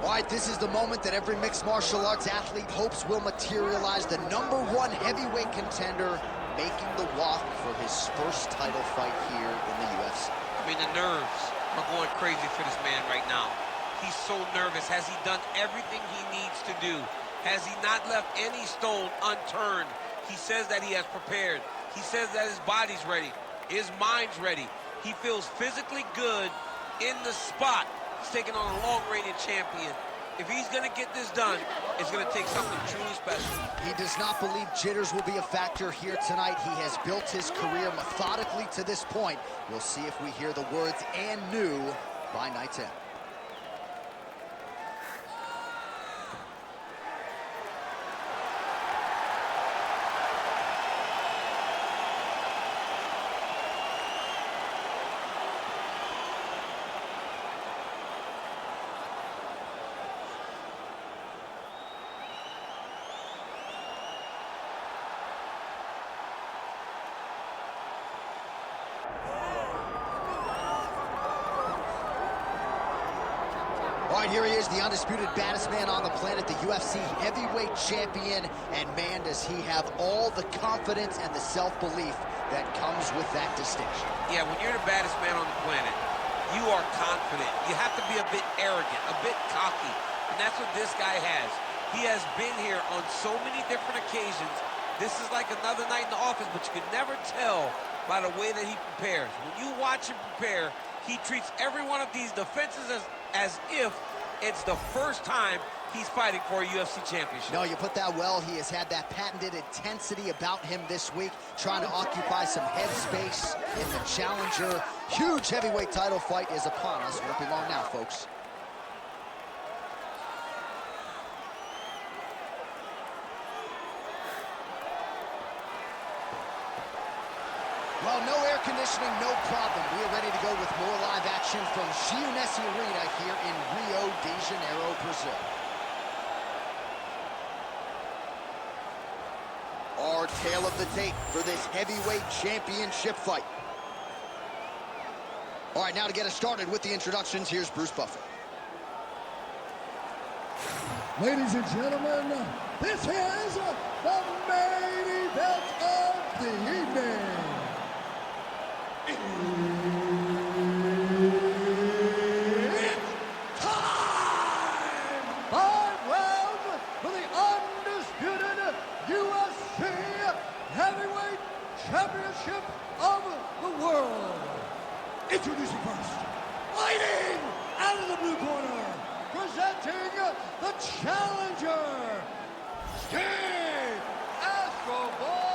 All right, this is the moment that every mixed martial arts athlete hopes will materialize. The #1 heavyweight contender making the walk for his first title fight here in the UFC. I mean, the nerves are going crazy for this man right now. He's so nervous. Has he done everything he needs to do? Has he not left any stone unturned? He says that he has prepared. He says that his body's ready. His mind's ready. He feels physically good in the spot. He's taking on a long-reigning champion. If he's going to get this done, it's going to take something truly special. He does not believe jitters will be a factor here tonight. He has built his career methodically to this point. We'll see if we hear the words "and new" by night's end. All right, here he is, the undisputed baddest man on the planet, the UFC heavyweight champion. And man, does he have all the confidence and the self-belief that comes with that distinction. Yeah, when you're the baddest man on the planet, you are confident. You have to be a bit arrogant, a bit cocky. And that's what this guy has. He has been here on so many different occasions. This is like another night in the office, but you can never tell by the way that he prepares. When you watch him prepare, he treats every one of these defenses as if it's the first time he's fighting for a UFC championship. No, you put that well. He has had that patented intensity about him this week, trying to occupy some head space in the challenger. Huge heavyweight title fight is upon us. Won't be long now, folks. Well, no air conditioning, no problem. We are ready to go with more live action from Jeunesse Arena here in Rio de Janeiro, Brazil. Our tale of the tape for this heavyweight championship fight. All right, now to get us started with the introductions, here's Bruce Buffer. Ladies and gentlemen, this is the main event of the evening. It's time! 5 rounds for the undisputed UFC Heavyweight Championship of the world. Introducing first, fighting out of the blue corner, presenting the challenger, Steve Escobar.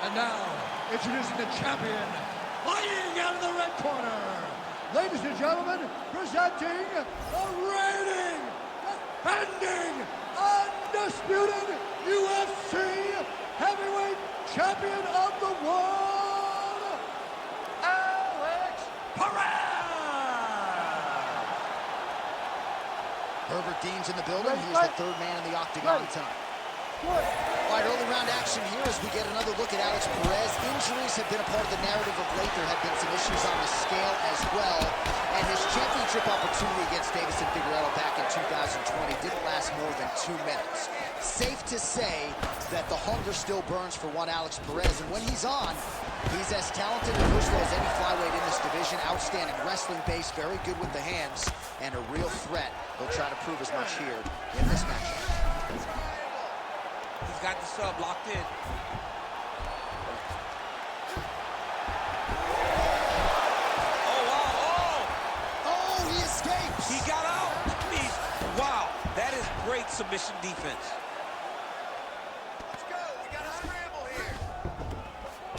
And now, introducing the champion, fighting out of the red corner. Ladies and gentlemen, presenting the reigning, defending, undisputed UFC heavyweight champion of the world, Perez! Herbert Dean's in the building. He's the third man in the octagon tonight. All right, early round action here as we get another look at Alex Perez. Injuries have been a part of the narrative of late. There have been some issues on the scale as well. And his championship opportunity against Davison Figueiredo back in 2020 didn't last more than 2 minutes. Safe to say that the hunger still burns for one Alex Perez. And when he's on, he's as talented and versatile as any flyweight in this division. Outstanding wrestling base, very good with the hands, and a real threat. He'll try to prove as much here in this matchup. He's got the sub locked in. Oh, wow, Oh, he escapes! He got out. Wow, that is great submission defense. Let's go. We got a scramble here.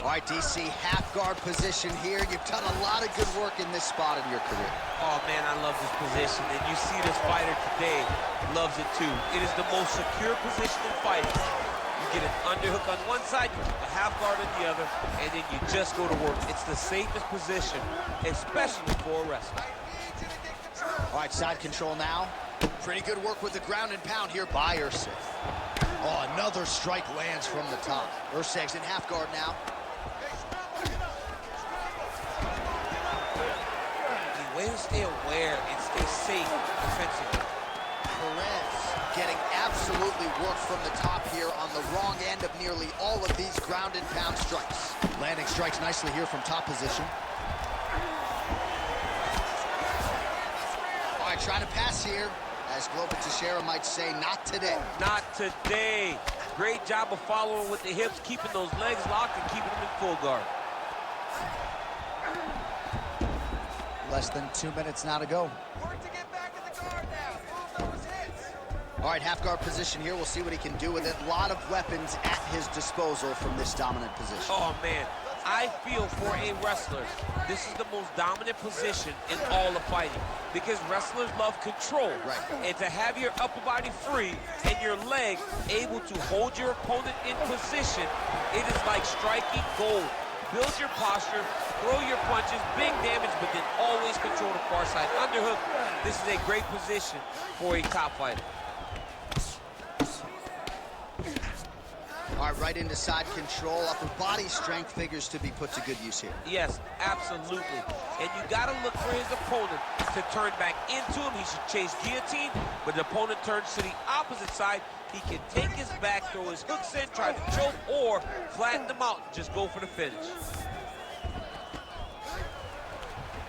All right, DC, half guard position here. You've done a lot of good work in this spot in your career. Oh, man, I love this position. And you see this fighter today loves it, too. It is the most secure position in fighting. You get an underhook on one side, you keep a half guard on the other, and then you just go to work. It's the safest position, especially for a wrestler. All right, side control now. Pretty good work with the ground and pound here by Erceg. Oh, another strike lands from the top. Erceg's in half guard now. stay safe defensively. Perez getting absolutely worked from the top here on the wrong end of nearly all of these ground and pound strikes. Landing strikes nicely here from top position. All right, trying to pass here. As Glover Teixeira might say, not today. Not today. Great job of following with the hips, keeping those legs locked and keeping them in full guard. Less than 2 minutes now to go. Work to get back in the guard now. Move those hits. All right, half guard position here. We'll see what he can do with it. A lot of weapons at his disposal from this dominant position. Oh, man. I feel for a wrestler, this is the most dominant position in all of fighting because wrestlers love control. Right. And to have your upper body free and your leg able to hold your opponent in position, it is like striking gold. Build your posture, throw your punches, big damage, but then always control the far side underhook. This is a great position for a top fighter. All right, right into side control. Upper body strength figures to be put to good use here. Yes, absolutely. And you got to look for his opponent to turn back into him. He should chase guillotine, but the opponent turns to the opposite side. He can take his back, throw his hooks in, try to choke, or flatten them out and just go for the finish.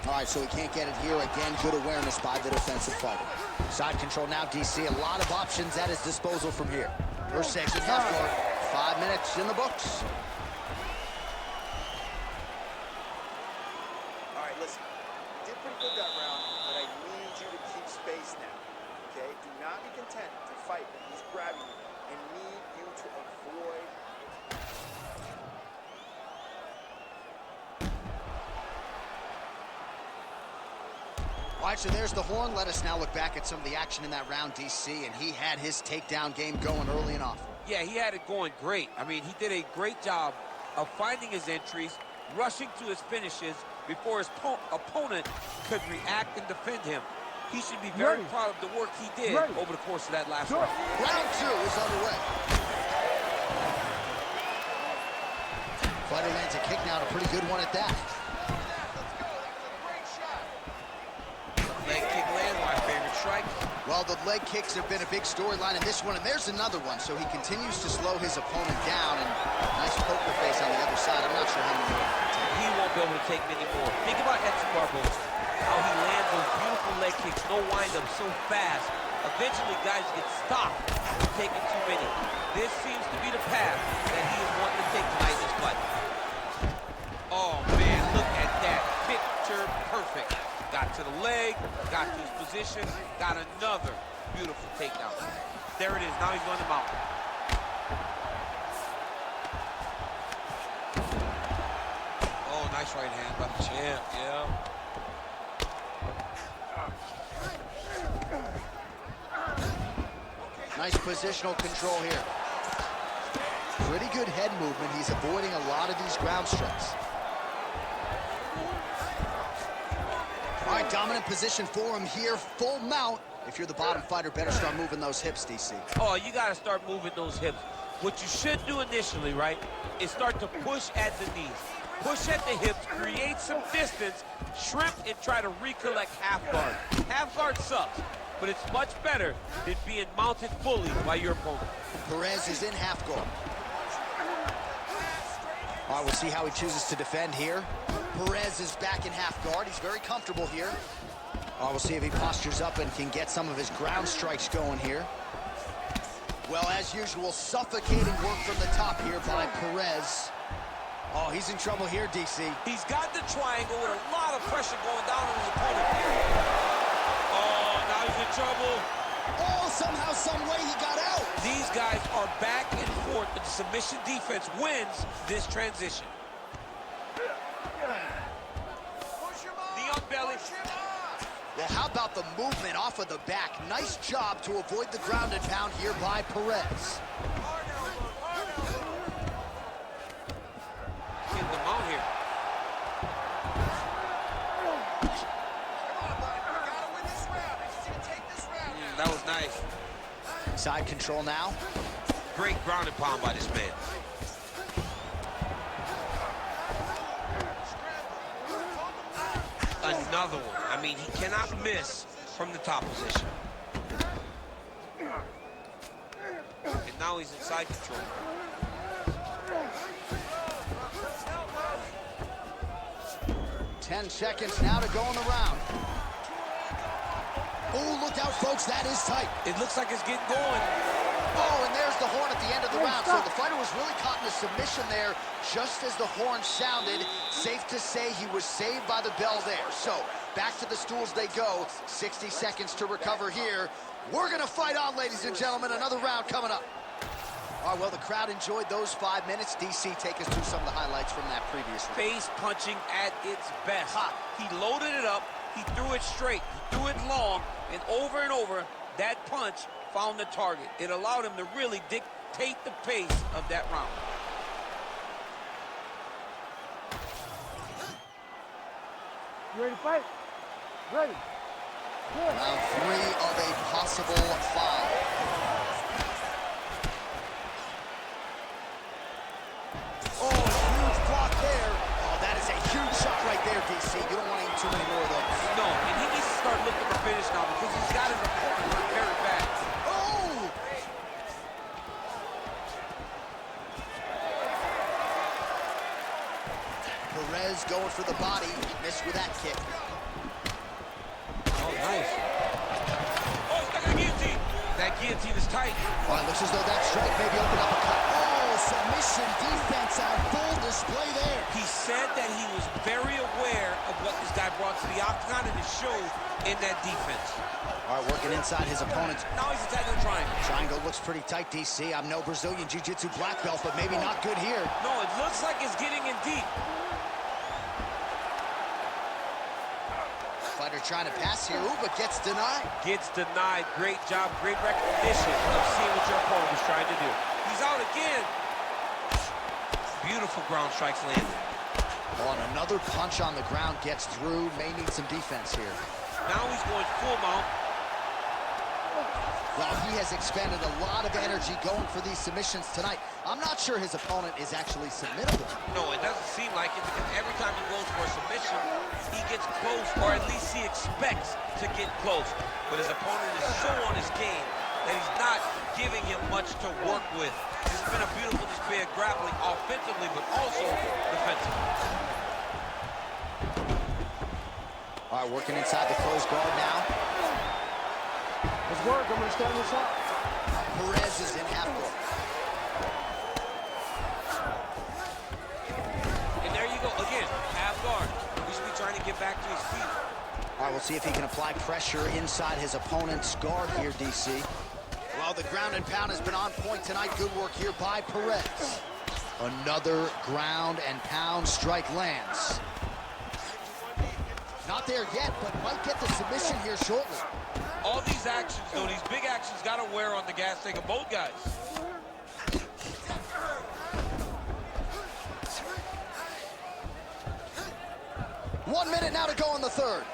All right, so he can't get it here. Again, good awareness by the defensive fighter. Side control now, DC. A lot of options at his disposal from here. Erceg in half guard. 5 minutes in the books. All right, listen. You did pretty good that round, but I need you to keep space now. Okay? Do not be content to fight when he's grabbing you. I need you to avoid. All right, so there's the horn. Let us now look back at some of the action in that round, DC, and he had his takedown game going early and often. Yeah, he had it going great. I mean, he did a great job of finding his entries, rushing to his finishes before his opponent could react and defend him. He should be very proud of the work he did over the course of that last round. Round 2 is underway. Fighter lands a kick now, and a pretty good one at that. Leg kick land, my favorite strike. Well, the leg kicks have been a big storyline in this one, and there's another one. So he continues to slow his opponent down, and nice poker face on the other side. I'm not sure how many more he can take. He won't be able to take many more. Think about Erceg, how he lands those beautiful leg kicks, no wind-up, so fast. Eventually, guys get stopped from taking too many. This seems to be the path that he is wanting to take tonight in this fight. Oh, man, look at that. Picture perfect. Got to the leg, got to his position, got another beautiful takedown. There it is, now he's on the mountain. Oh, nice right hand by the champ, yeah. Nice positional control here. Pretty good head movement. He's avoiding a lot of these ground strikes. All right, dominant position for him here, full mount. If you're the bottom fighter, better start moving those hips, DC. Oh, you got to start moving those hips. What you should do initially, right, is start to push at the knees. Push at the hips, create some distance, shrimp, and try to recollect half guard. Half guard sucks, but it's much better than being mounted fully by your opponent. Perez is in half guard. All right, we'll see how he chooses to defend here. Perez is back in half guard. He's very comfortable here. We'll see if he postures up and can get some of his ground strikes going here. Well, as usual, suffocating work from the top here by Perez. Oh, he's in trouble here, DC. He's got the triangle with a lot of pressure going down on his opponent. Oh, now he's in trouble. Oh, somehow, some way he got out. These guys are back and forth, but the submission defense wins this transition. Belly. Well, how about the movement off of the back? Nice job to avoid the ground and pound here by Perez. Get them out here. That was nice. Side control now. Great ground and pound by this man. Another one. I mean, he cannot miss from the top position. And now he's in side control. 10 seconds now to go in the round. Oh, look out, folks. That is tight. It looks like it's getting going. Oh, and there's the horn at the end of the round. So the fighter was really caught in a submission there just as the horn sounded. Safe to say he was saved by the bell there. So back to the stools they go. 60 seconds to recover here. We're going to fight on, ladies and gentlemen. Another round coming up. All right, well, the crowd enjoyed those 5 minutes. DC, take us through some of the highlights from that previous round. Face punching at its best. He loaded it up. He threw it straight. He threw it long. And over, that punch found the target. It allowed him to really dictate the pace of that round. You ready to fight? Ready. Good. Round 3 of a possible 5. Oh, huge block there. Oh, that is a huge shot right there, DC. You don't want to eat too many more of those. No, and he needs to start looking to finish now because he's got his opponent very bad. Oh! Perez going for the body. Missed with that kick. Oh, nice. Oh, he's got the guillotine. That guillotine is tight. All right, looks as though that strike maybe opened up a cut. Oh, submission defense on full display there. He said that he was very aware of what this guy brought to the octagon, and it showed in that defense. All right, working inside his opponent's. Now he's attacking the triangle. Triangle looks pretty tight, DC. I'm no Brazilian Jiu-Jitsu black belt, but maybe not good here. No, it looks like it's getting in deep. Fighter trying to pass here, ooh, but gets denied. Gets denied. Great job, great recognition of seeing what your opponent was trying to do. He's out again. Beautiful ground strikes landed. Oh, and another punch on the ground gets through. May need some defense here. Now he's going full mount. Well, he has expended a lot of energy going for these submissions tonight. I'm not sure his opponent is actually submittable. No, it doesn't seem like it because every time he goes for a submission, he gets close, or at least he expects to get close. But his opponent is so on his game that he's not giving him much to work with. It's been a beautiful display of grappling offensively, but also defensively. All right, working inside the closed guard now. Let's work. I'm going to stand this up. Perez is in half guard. And there you go, again, half guard. He should be trying to get back to his feet. All right, we'll see if he can apply pressure inside his opponent's guard here, DC. Well, the ground and pound has been on point tonight. Good work here by Perez. Another ground and pound strike lands. Not there yet, but might get the submission here shortly. All these actions, though, these big actions got to wear on the gas tank of both guys. One minute now to go in the third.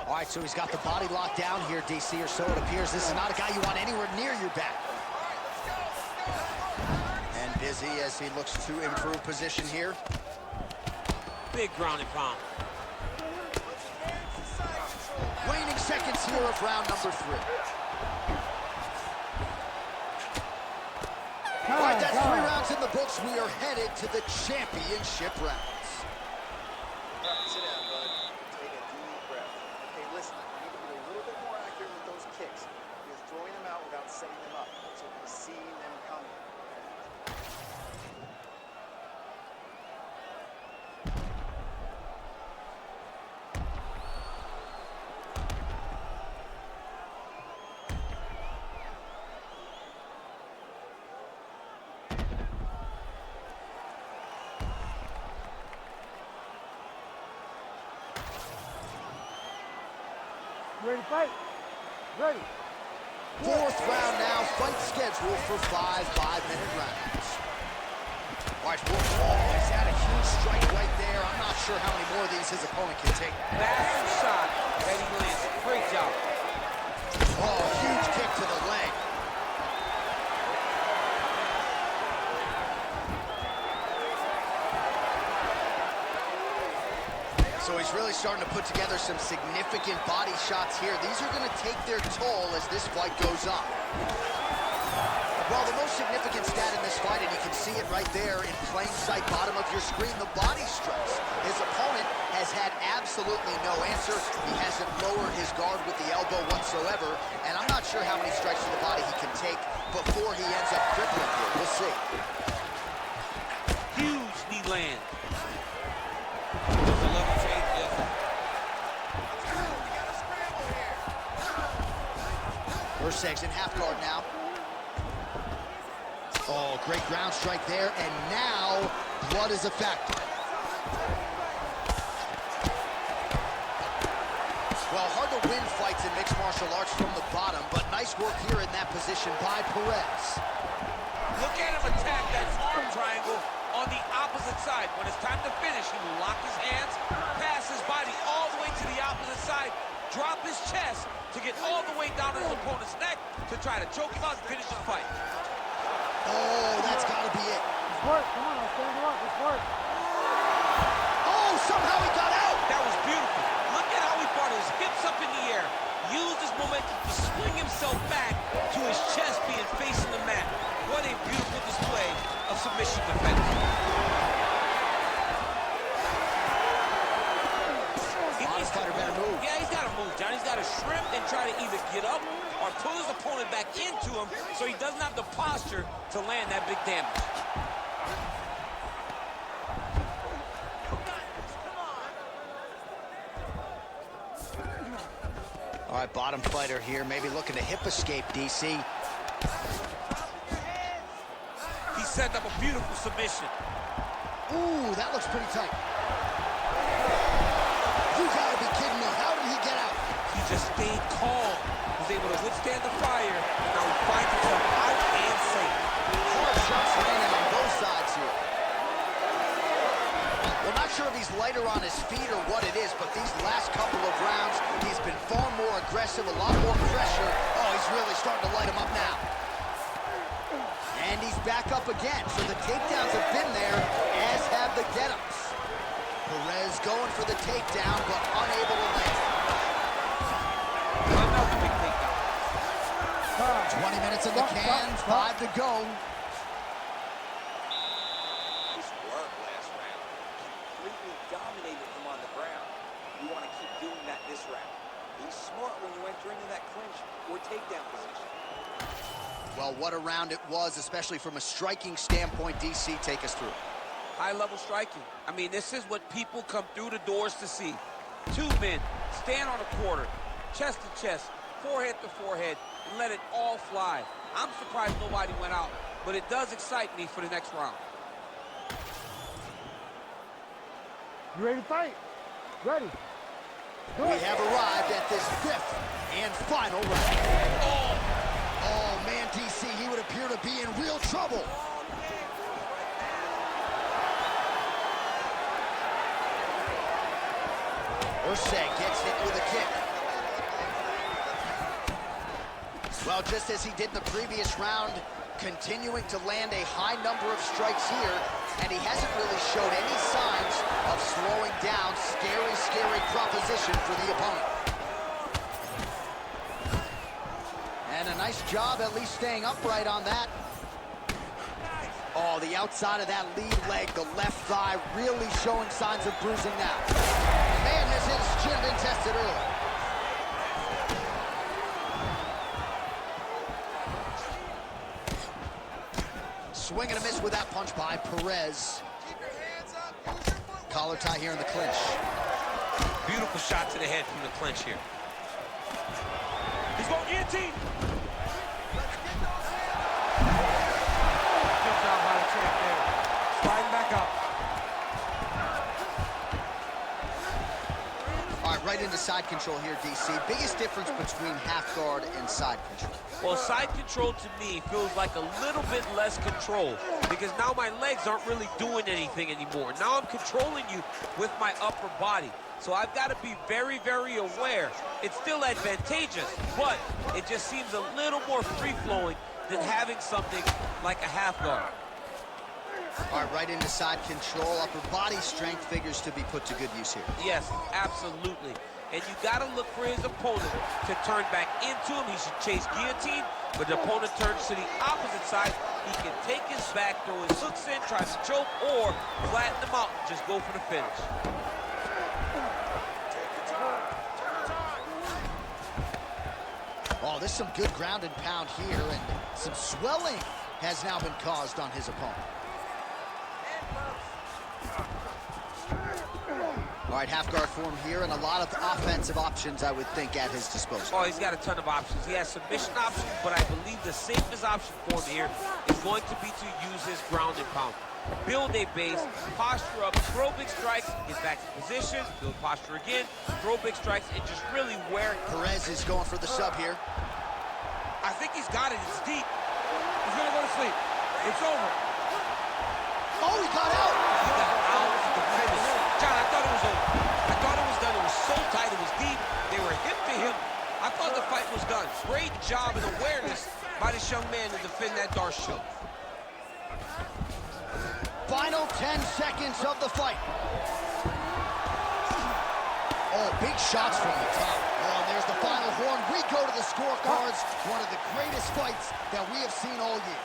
All right, so he's got the body locked down here, DC, or so it appears. This is not a guy you want anywhere near your back. And busy as he looks to improve position here. Big ground and pound. Waning seconds here of round number 3. All right, that's 3 rounds in the books. We are headed to the championship rounds. All right, sit down, bud. Take a deep breath. Okay, listen, you need to be a little bit more accurate with those kicks. You're throwing them out without setting them up, so we see them coming. Ready to fight? Ready. 4th round now, fight scheduled for 5 5-minute rounds. All right, he's had a huge strike right there. I'm not sure how many more of these his opponent can take. Massive shot that he lands. Great job. Oh, huge kick to the leg. really starting to put together some significant body shots here. These are going to take their toll as this fight goes on. Well, the most significant stat in this fight, and you can see it right there in plain sight, bottom of your screen, the body strikes. His opponent has had absolutely no answer. He hasn't lowered his guard with the elbow whatsoever, and I'm not sure how many strikes to the body he can take before he ends up crippling here. We'll see. Huge knee land. There's a level change there. Erceg's in half guard now. Oh, great ground strike there, and now blood is a factor. Well, hard to win fights in mixed martial arts from the bottom, but nice work here in that position by Perez. Look at him attack that arm triangle on the opposite side. When it's time to finish, he will lock his hands, pass his body all the way to the opposite side, drop his chest to get all the way down to his opponent's neck to try to choke him out and finish the fight. Oh, that's got to be it. It's work. Come on, stand her up. It's work. Oh, somehow he got out. That was beautiful. Look at how he brought his hips up in the air, used his momentum to swing himself back to his chest being facing the mat. What a beautiful display of submission defense. Honest fighter better move. Yeah, he's got to move, John. He's got to shrimp and try to either get up or pull his opponent back into him so he doesn't have the posture to land that big damage. All right, bottom fighter here, maybe looking to hip escape, DC. He set up a beautiful submission. Ooh, that looks pretty tight. You gotta be kidding me. How did he get out? He just stayed calm, was able to withstand the fire, and now he finds himself out and safe. Hard shots landing on both sides here. Well, not sure if he's lighter on his feet or what it is, but these last couple of rounds, he's been far more aggressive, a lot more pressure. Oh, he's really starting to light him up now. And he's back up again, so the takedowns have been there, as have the get-ups. Perez going for the takedown, but unable to land. Another big takedown. 20 minutes in the can, 5 to go. Nice work last round. Completely dominated him on the ground. You want to keep doing that this round. Be smart when you enter into that clinch or takedown position. Well, what a round it was, especially from a striking standpoint. DC, take us through. High-level striking. I mean, this is what people come through the doors to see. Two men stand on a quarter, chest to chest, forehead to forehead, and let it all fly. I'm surprised nobody went out, but it does excite me for the next round. You ready to fight? Ready. We have arrived at this 5th and final round. Oh, man, DC, he would appear to be in real trouble. Erceg gets hit with a kick. Well, just as he did in the previous round, continuing to land a high number of strikes here, and he hasn't really showed any signs of slowing down. Scary, scary proposition for the opponent. And a nice job at least staying upright on that. Oh, the outside of that lead leg, the left thigh, really showing signs of bruising now. Man has his chin been tested early. Swing and a miss with that punch by Perez. Collar tie here in the clinch. Beautiful shot to the head from the clinch here. He's going guillotine. Good job by the champ there. Sliding back up. All right, right into side control here, DC. Biggest difference between half guard and side control. Well, side control to me feels like a little bit less control because now my legs aren't really doing anything anymore. Now I'm controlling you with my upper body. So I've got to be very, very aware. It's still advantageous, but it just seems a little more free-flowing than having something like a half guard. All right, right into side control. Upper body strength figures to be put to good use here. Yes, absolutely. And you got to look for his opponent to turn back into him. He should chase guillotine, but the opponent turns to the opposite side. He can take his back, throw his hooks in, try to choke, or flatten him out and just go for the finish. Oh, there's some good ground and pound here, and some swelling has now been caused on his opponent. All right, half guard form here, and a lot of offensive options, I would think, at his disposal. Oh, he's got a ton of options. He has submission options, but I believe the safest option for him here is going to be to use his ground and pound. Build a base, posture up, throw big strikes, get back to position, build posture again, throw big strikes, and just really wear it. Perez is going for the sub here. I think he's got it. It's deep. He's going to go to sleep. It's over. Oh, he got out! He got out of the finish. John, I thought it was over. I thought it was done. It was so tight. It was deep. They were hip to hip. I thought the fight was done. Great job and awareness by this young man to defend that Darce choke. Final 10 seconds of the fight. Oh, big shots from the top. Oh, and there's the final horn. We go to the scorecards. One of the greatest fights that we have seen all year.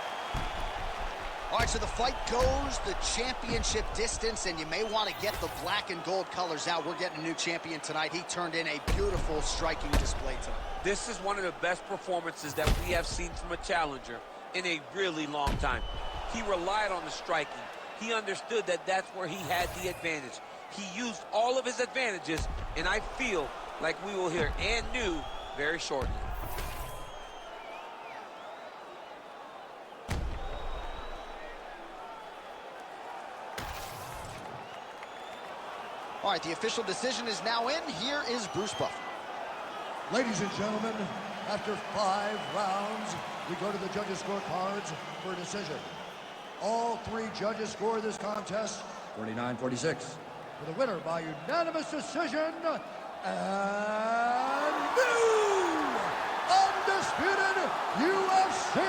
All right, so the fight goes the championship distance, and you may want to get the black and gold colors out. We're getting a new champion tonight. He turned in a beautiful striking display tonight. This is one of the best performances that we have seen from a challenger in a really long time. He relied on the striking. He understood that that's where he had the advantage. He used all of his advantages, and I feel like we will hear and new very shortly. All right, the official decision is now in. Here is Bruce Buffer. Ladies and gentlemen, after 5 rounds, we go to the judges' scorecards for a decision. All 3 judges score this contest 49-46. For the winner by unanimous decision, and new undisputed UFC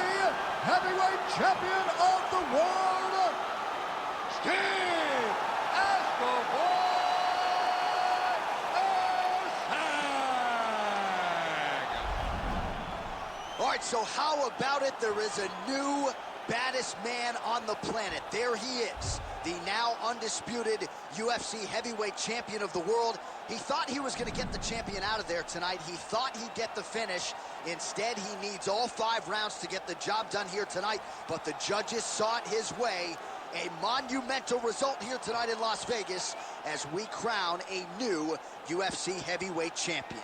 heavyweight champion of the world, Steve Escobar! All right, so how about it? There is a new baddest man on the planet. There he is, the now undisputed UFC heavyweight champion of the world. He thought he was going to get the champion out of there tonight. He thought he'd get the finish. Instead, he needs all 5 rounds to get the job done here tonight, but the judges saw it his way. A monumental result here tonight in Las Vegas as we crown a new UFC heavyweight champion.